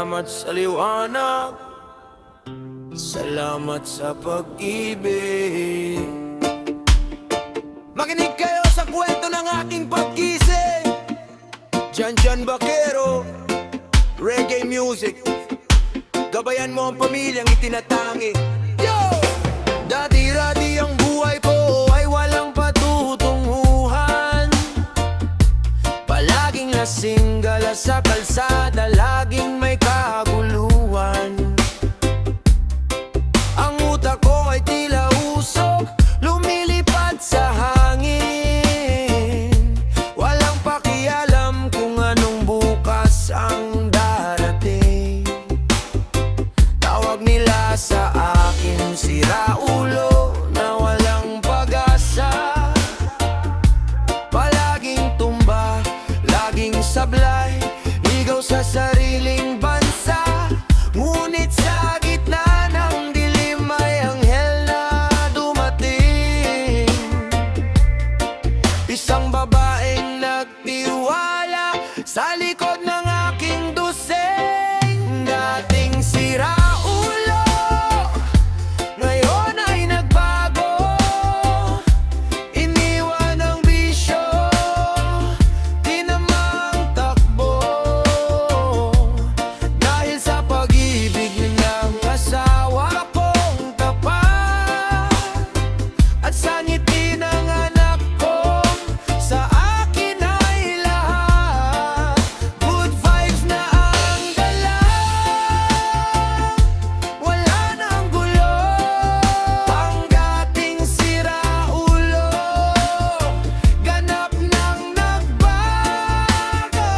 salamat sa liwanag, salamat sa pag-ibig. Makinig kayo sa kwento ng aking pagkising. Jan Bakero, reggae music. Gabayan mo ang pamilyang itinatangi. Yo! Dati-rati ang buhay ko ay walang patutunguhan. Palaging lasing gala sa kalsada, laging may kaguluhan. Ang utak ko ay tila usok, lumilipad sa hangin. Walang pakialam kung anong bukas ang darating. Tawag nila sa akin siraulo na walang pag-asa. Palaging tumba, laging sablay, ligaw sa sariling bansa. Ngunit sa gitna ng dilim ay anghel na dumating. Isang babaeng nagtiwala sa likod ng aking duseng. Dating siraulo, ngayon ay nagbago. Iniwan ang bisyo, tinamang takbo. Dahil sa pag-ibig ng asawa kong tapat, at sa ngiti ng anak ko, sa akin ay lahat. Good vibes na ang dala, wala nang gulo. Ang dating siraulo, ganap nang nagbago.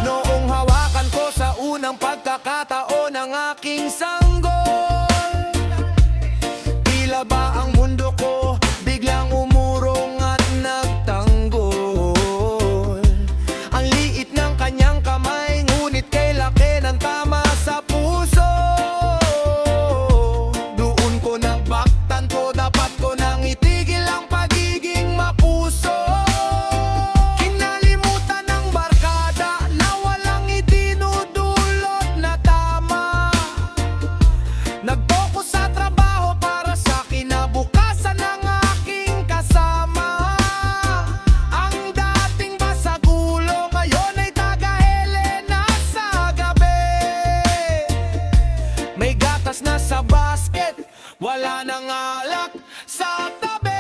Noong hawakan ko sa unang pagkakataon ng aking sanggol, tila ba ang mundo ko biglang umurong at nagtanggol. Ang liit ng kanyang kamay, ngunit kay laki ng tama sa puso. Doon ko nagbaktan ko, dapat ko nang itigil ang pagiging mapuso. Kinalimutan ng barkada na walang idinudulot na tama. Nag-focus sa trabaho para sa kinabukasan ng aking kasama. Ang dating basagulo, ngayon ay taga-Helena sa gabi. May gatas na sa basket, wala nang alak sa tabi.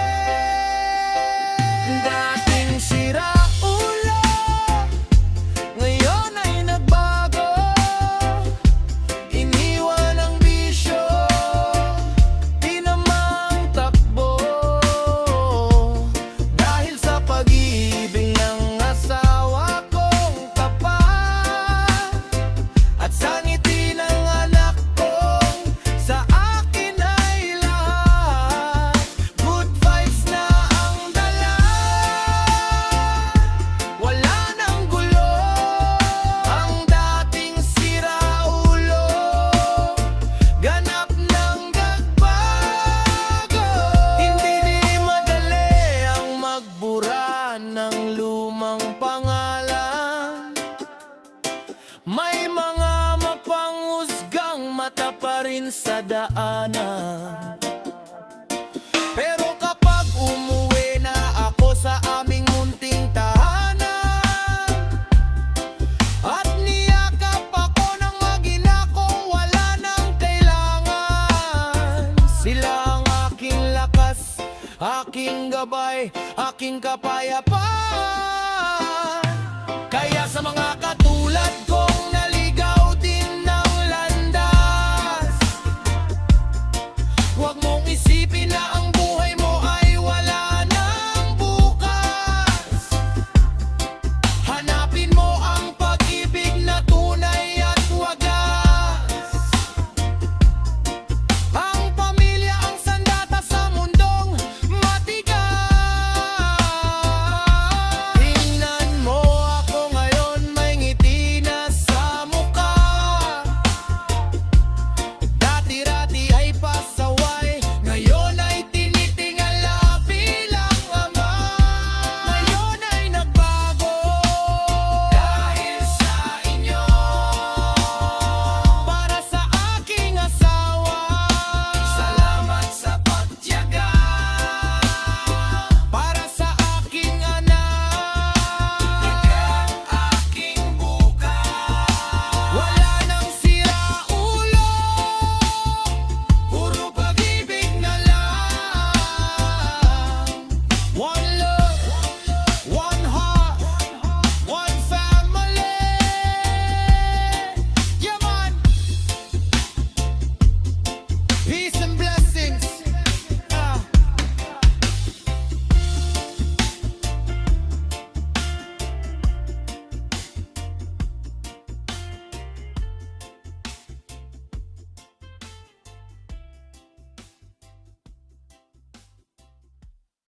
Dating siraulo, ngayon ay nagbago. Iniwan ang bisyo, tinamang takbo. Dahil sa pag-ibig ng asawa kong tapat, at sa ngiti ng anak ko, sa akin ay lahat. Good vibes na ang dala, wala nang gulo. Ang dating siraulo, ganap nang nagbago. Hindi madali ang magbura ng lumang pangalan. May mga mapanghusgang mata pa rin sa daanan. Pero kapag umuwi na ako sa aming munting tahanan, at niyakap ako ng mag-ina kong wala nang kailangan, sila ang aking lakas, aking gabay, aking kapayapaan. Kaya sa mga katulad ko,